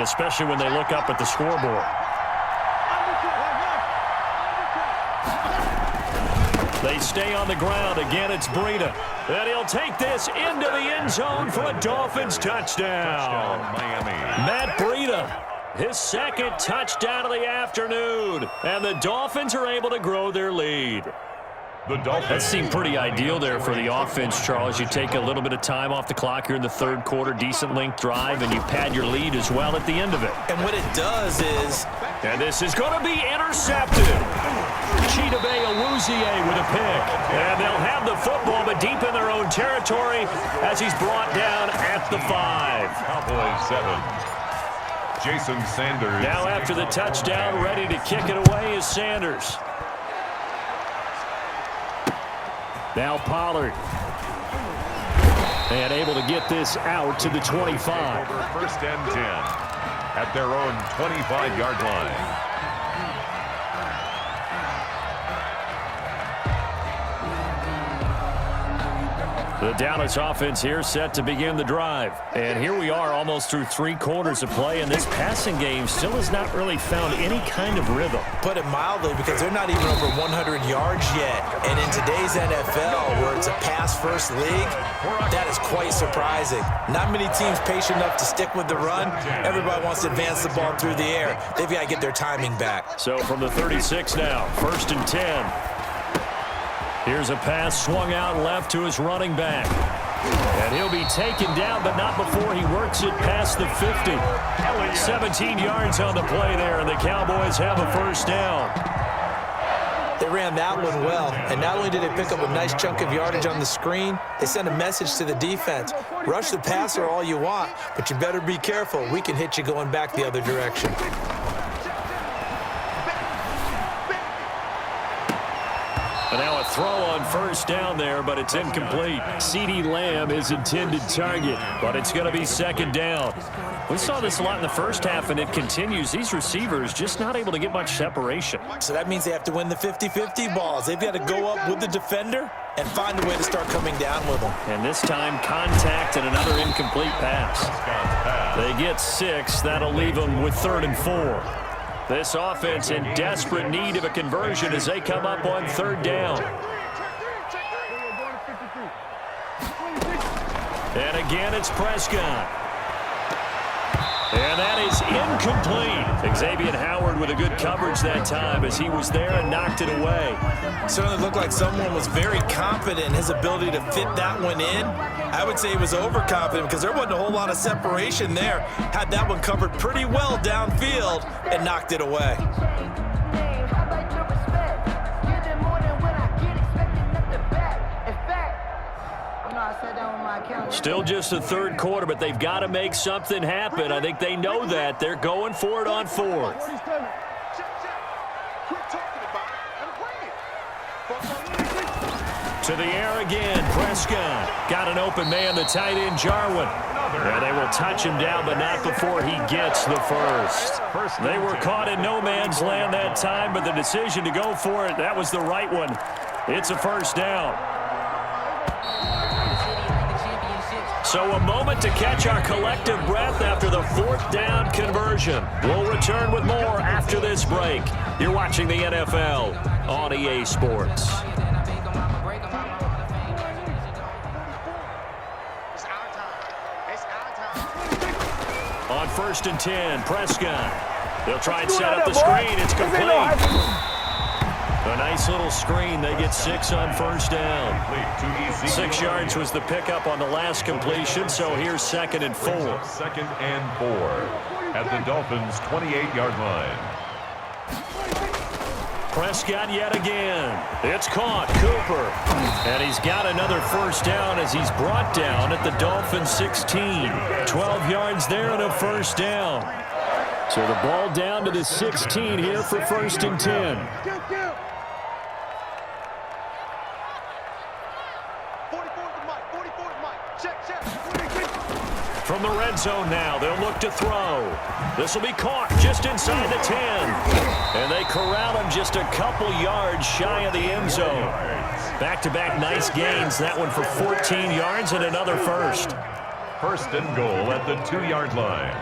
lead, especially when they look up at the scoreboard. They stay on the ground. Again, it's Breida. And he'll take this into the end zone for a Dolphins touchdown. Miami. Matt Breida, his second touchdown of the afternoon. And the Dolphins are able to grow their lead. That seemed pretty ideal there for the offense, Charles. You take a little bit of time off the clock here in the third quarter, decent length drive, and you pad your lead as well at the end of it. And what it does is... And this is going to be intercepted. Chidobe Awuzie with a pick. And they'll have the football, but deep in their own territory as he's brought down at the 5. Cowboys 7. Jason Sanders. Now after the touchdown, ready to kick it away is Sanders. Now Pollard. And able to get this out to the 25. First and 10 at their own 25-yard line. The Dallas offense here set to begin the drive. And here we are almost through 3 quarters of play, and this passing game still has not really found any kind of rhythm. Put it mildly, because they're not even over 100 yards yet. And in today's NFL, where it's a pass-first league, that is quite surprising. Not many teams patient enough to stick with the run. Everybody wants to advance the ball through the air. They've got to get their timing back. So from the 36 now, first and 10. Here's a pass swung out left to his running back. And he'll be taken down, but not before he works it past the 50. 17 yards on the play there, and the Cowboys have a first down. They ran that one well, and not only did they pick up a nice chunk of yardage on the screen, they sent a message to the defense. Rush the passer all you want, but you better be careful. We can hit you going back the other direction. And now a throw on first down there, but it's incomplete. CeeDee Lamb is intended target, but it's going to be second down. We saw this a lot in the first half, and it continues. These receivers just not able to get much separation. So that means they have to win the 50-50 balls. They've got to go up with the defender and find a way to start coming down with them. And this time, contact and another incomplete pass. They get 6. That'll leave them with 3rd and 4. This offense in desperate need of a conversion as they come up on 3rd down. And again, it's Prescott. And that is incomplete. Xavier Howard with a good coverage that time as he was there and knocked it away. Certainly looked like someone was very confident in his ability to fit that one in. I would say he was overconfident because there wasn't a whole lot of separation there. Had that one covered pretty well downfield and knocked it away. Still just the 3rd quarter, but they've got to make something happen. I think they know that. They're going for it on 4th. To the air again, Prescott. Got an open man, the tight end, Jarwin. And they will touch him down, but not before he gets the first. They were caught in no man's land that time, but the decision to go for it, that was the right one. It's a first down. So a moment to catch our collective breath after the 4th down conversion. We'll return with more after this break. You're watching the NFL on EA Sports. On 1st and 10, Prescott. They'll try and set up the screen. It's complete. A nice little screen. They get 6 on first down. 6 yards was the pickup on the last completion, so here's 2nd and 4. 2nd and 4 at the Dolphins' 28-yard line. Prescott yet again. It's caught. Cooper. And he's got another first down as he's brought down at the Dolphins' 16. 12 yards there and a first down. So the ball down to the 16 here for 1st and 10. From the red zone now, they'll look to throw. This will be caught just inside the 10. And they corral him just a couple yards shy of the end zone. Back-to-back nice gains. That one for 14 yards and another first. 1st and goal at the 2-yard line.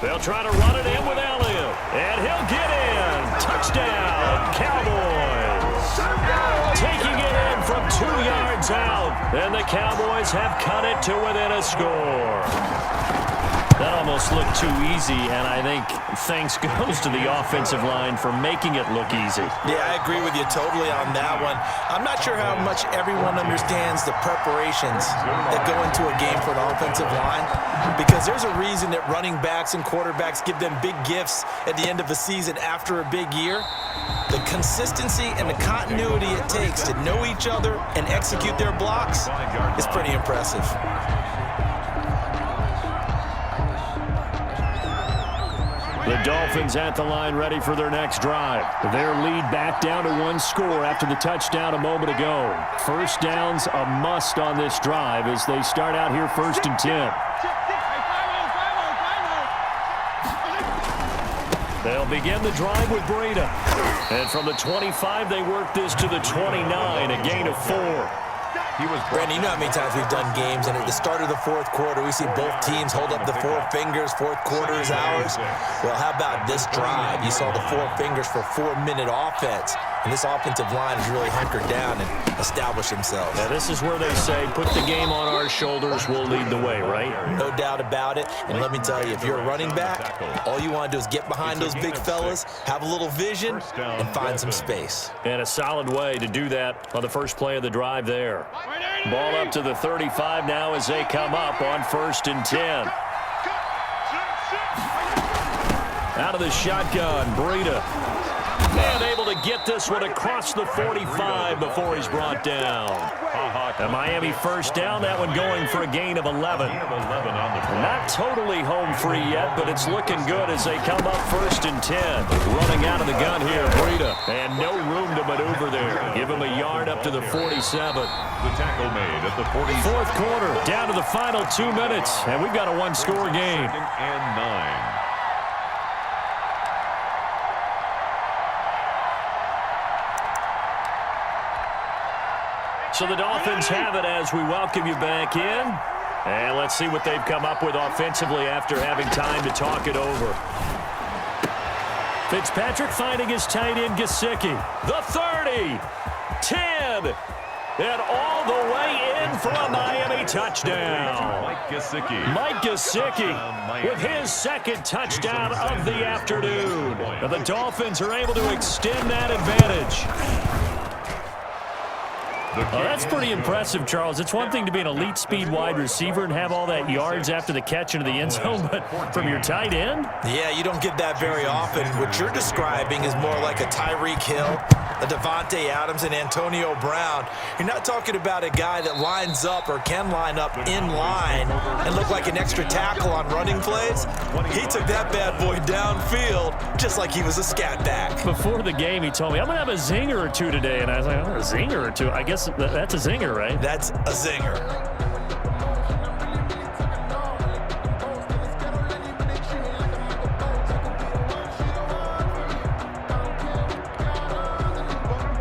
They'll try to run it in with Elliott. And he'll get in. Touchdown, Cowboys. Taking it in from 2 yards out. And the Cowboys have cut it to within a score. That almost looked too easy, and I think thanks goes to the offensive line for making it look easy. Yeah, I agree with you totally on that one. I'm not sure how much everyone understands the preparations that go into a game for an offensive line, because there's a reason that running backs and quarterbacks give them big gifts at the end of a season after a big year. The consistency and the continuity it takes to know each other and execute their blocks is pretty impressive. The Dolphins at the line ready for their next drive. Their lead back down to 1 score after the touchdown a moment ago. First down's a must on this drive as they start out here 1st and 10. They'll begin the drive with Breida. And from the 25, they work this to the 29, a gain of 4. Brandon, you know how many times we've done games, and at the start of the 4th quarter, we see both teams hold up the 4 fingers, 4th quarter is ours. Well, how about this drive? You saw the 4 fingers for 4-minute offense, and this offensive line has really hunkered down and established themselves. Now, this is where they say, put the game on our shoulders, we'll lead the way, right? No doubt about it, and let me tell you, if you're a running back, all you want to do is get behind those big fellas, have a little vision, and find some space. And a solid way to do that on the first play of the drive there. Ball up to the 35 now as they come up on 1st and 10. Out of the shotgun, Breida. And able to get this one across the 45 before he's brought down. A Miami first down, that one going for a gain of 11. Not totally home free yet, but it's looking good as they come up 1st and 10. Running out of the gun here, Breida. And no room to maneuver there. Give him a yard up to the 47. The tackle made at the 47. 4th quarter, down to the final 2 minutes, and we've got a 1-score game. 2nd and 9. So the Dolphins have it as we welcome you back in. And let's see what they've come up with offensively after having time to talk it over. Fitzpatrick finding his tight end, Gesicki. The 30, 10, and all the way in for a Miami touchdown. Mike Gesicki with his 2nd touchdown of the afternoon. And the Dolphins are able to extend that advantage. Oh, that's pretty impressive, Charles. It's one thing to be an elite speed wide receiver and have all that yards after the catch into the end zone, but from your tight end? Yeah, you don't get that very often. What you're describing is more like a Tyreek Hill, a Devontae Adams, and Antonio Brown. You're not talking about a guy that lines up or can line up in line and look like an extra tackle on running plays. He took that bad boy downfield just like he was a scat back. Before the game, he told me, I'm going to have a zinger or two today. And I was like, oh, a zinger or two? I guess that's a zinger, right? That's a zinger.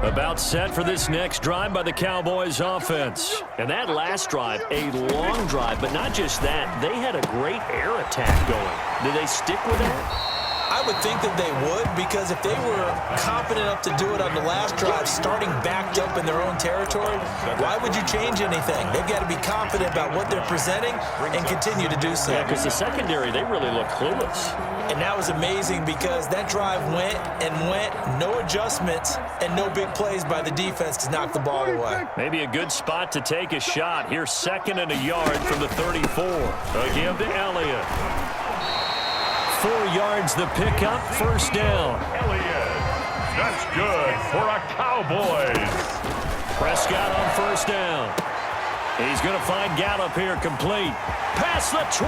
About set for this next drive by the Cowboys offense. And that last drive, a long drive, but not just that. They had a great air attack going. Did they stick with that? I would think that they would, because if they were confident enough to do it on the last drive, starting backed up in their own territory, why would you change anything? They've got to be confident about what they're presenting and continue to do so. Yeah, because the secondary, they really look clueless. And that was amazing because that drive went and went, no adjustments, and no big plays by the defense to knock the ball away. Maybe a good spot to take a shot. Here's 2nd and a yard from the 34. A give to Elliott. 4 yards the pickup, 1st down. Elliott, that's good for a Cowboys. Prescott on 1st down. He's going to find Gallup here complete. Past the 20.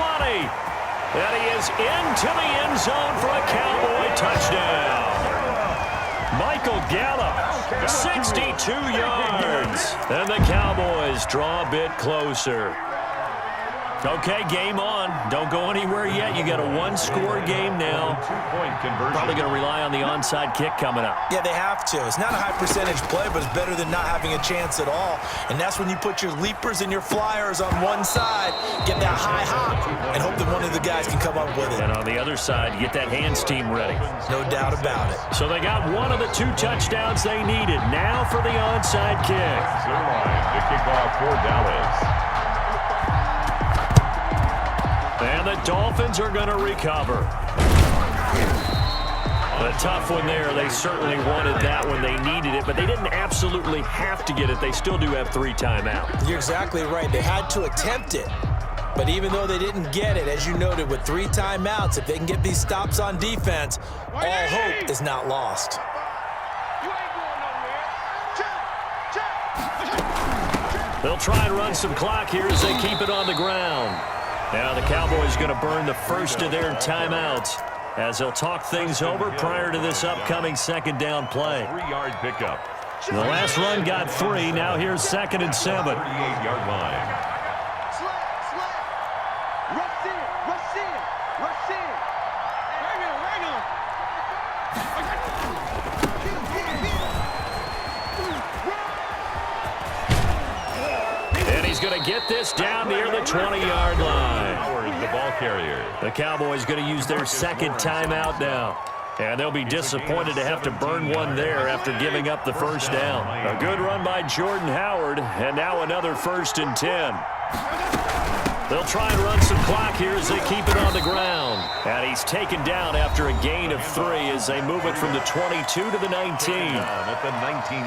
And he is into the end zone for a Cowboy touchdown. Michael Gallup, 62 yards. And the Cowboys draw a bit closer. Okay, game on. Don't go anywhere yet. You got a one-score game now. Probably going to rely on the onside kick coming up. Yeah, they have to. It's not a high-percentage play, but it's better than not having a chance at all. And that's when you put your leapers and your flyers on one side, get that high hop, and hope that one of the guys can come up with it. And on the other side, get that hands team ready. No doubt about it. So they got one of the 2 touchdowns they needed. Now for the onside kick. Center line to kick off for Dallas. And the Dolphins are going to recover. A tough one there. They certainly wanted that when they needed it, but they didn't absolutely have to get it. They still do have 3 timeouts. You're exactly right. They had to attempt it. But even though they didn't get it, as you noted, with 3 timeouts, if they can get these stops on defense, all hope is not lost. They'll try and run some clock here as they keep it on the ground. Now the Cowboys going to burn the first of their timeouts as they'll talk things over prior to this upcoming second down play. 3-yard pickup. The last run got 3. Now here's 2nd and 7. 38-yard line. Going to get this down near the 20-yard line. Howard, the ball carrier. The Cowboys going to use their 2nd timeout now. And they'll be disappointed to have to burn one there after giving up the first down. A good run by Jordan Howard, and now another 1st and 10. They'll try and run some clock here as they keep it on the ground. And he's taken down after a gain of 3 as they move it from the 22 to the 19.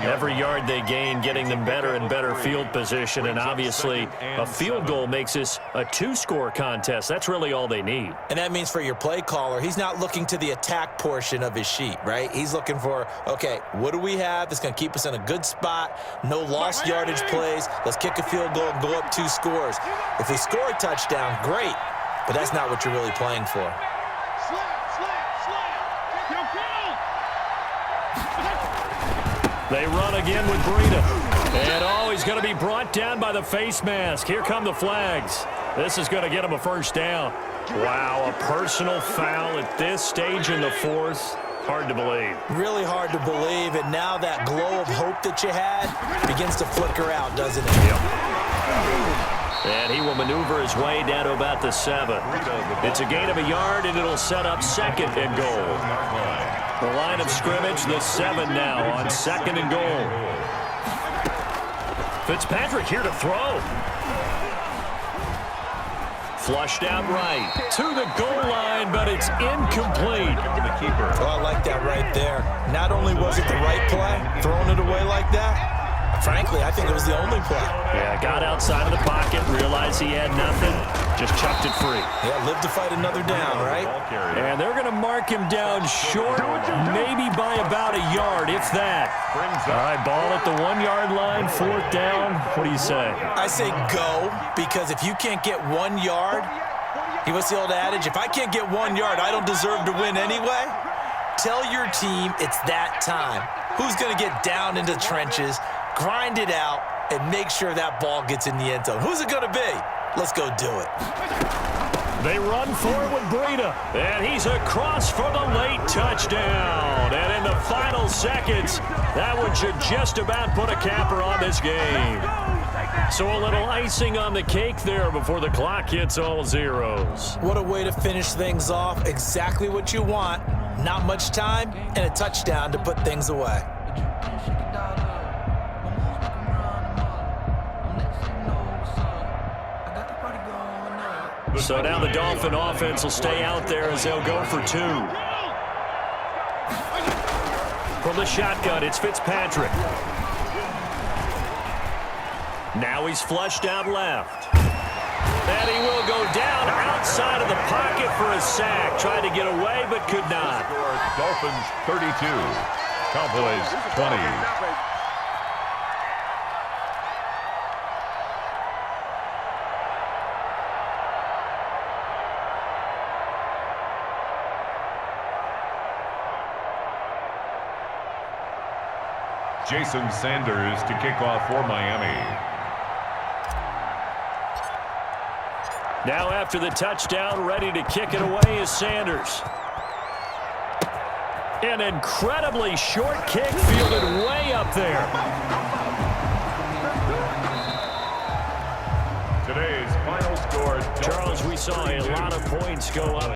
Every yard they gain, getting them better and better field position. And obviously, a field goal makes this a 2-score contest. That's really all they need. And that means for your play caller, he's not looking to the attack portion of his sheet, right? He's looking for, okay, what do we have that's going to keep us in a good spot? No lost yardage plays. Let's kick a field goal and go up 2 scores. If we score a touchdown, great, but that's not what you're really playing for. They run again with Breida. And, he's going to be brought down by the face mask. Here come the flags. This is going to get him a first down. Wow, a personal foul at this stage in the 4th. Hard to believe. Really hard to believe, and now that glow of hope that you had begins to flicker out, doesn't it? Yep. And he will maneuver his way down to about the 7. It's a gain of a yard, and it'll set up 2nd and goal. The line of scrimmage, the 7 now on 2nd and goal. Fitzpatrick here to throw. Flushed out right to the goal line, but it's incomplete. The keeper. Oh, I like that right there. Not only was it the right play, throwing it away like that, frankly, I think it was the only play. Yeah, got outside of the pocket, realized he had nothing, just chucked it free. Yeah, live to fight another down, right? And they're going to mark him down short, maybe by about a yard, if that. All right, ball at the 1-yard line, 4th down. What do you say? I say go, because if you can't get 1 yard, what's the old adage? If I can't get 1 yard, I don't deserve to win anyway. Tell your team it's that time. Who's going to get down into the trenches, grind it out, and make sure that ball gets in the end zone? Who's it going to be? Let's go do it. They run forward with Breida, and he's across for the late touchdown. And in the final seconds, that one should just about put a capper on this game. So a little icing on the cake there before the clock hits all zeros. What a way to finish things off. Exactly what you want. Not much time and a touchdown to put things away. So now the Dolphin offense will stay out there as they'll go for 2. From the shotgun, it's Fitzpatrick. Now he's flushed out left. And he will go down outside of the pocket for a sack. Tried to get away, but could not. Dolphins 32, Cowboys 20. Jason Sanders to kick off for Miami. Now after the touchdown, ready to kick it away is Sanders. An incredibly short kick fielded way up there. Today's final score. Charles, we saw a lot of points go up.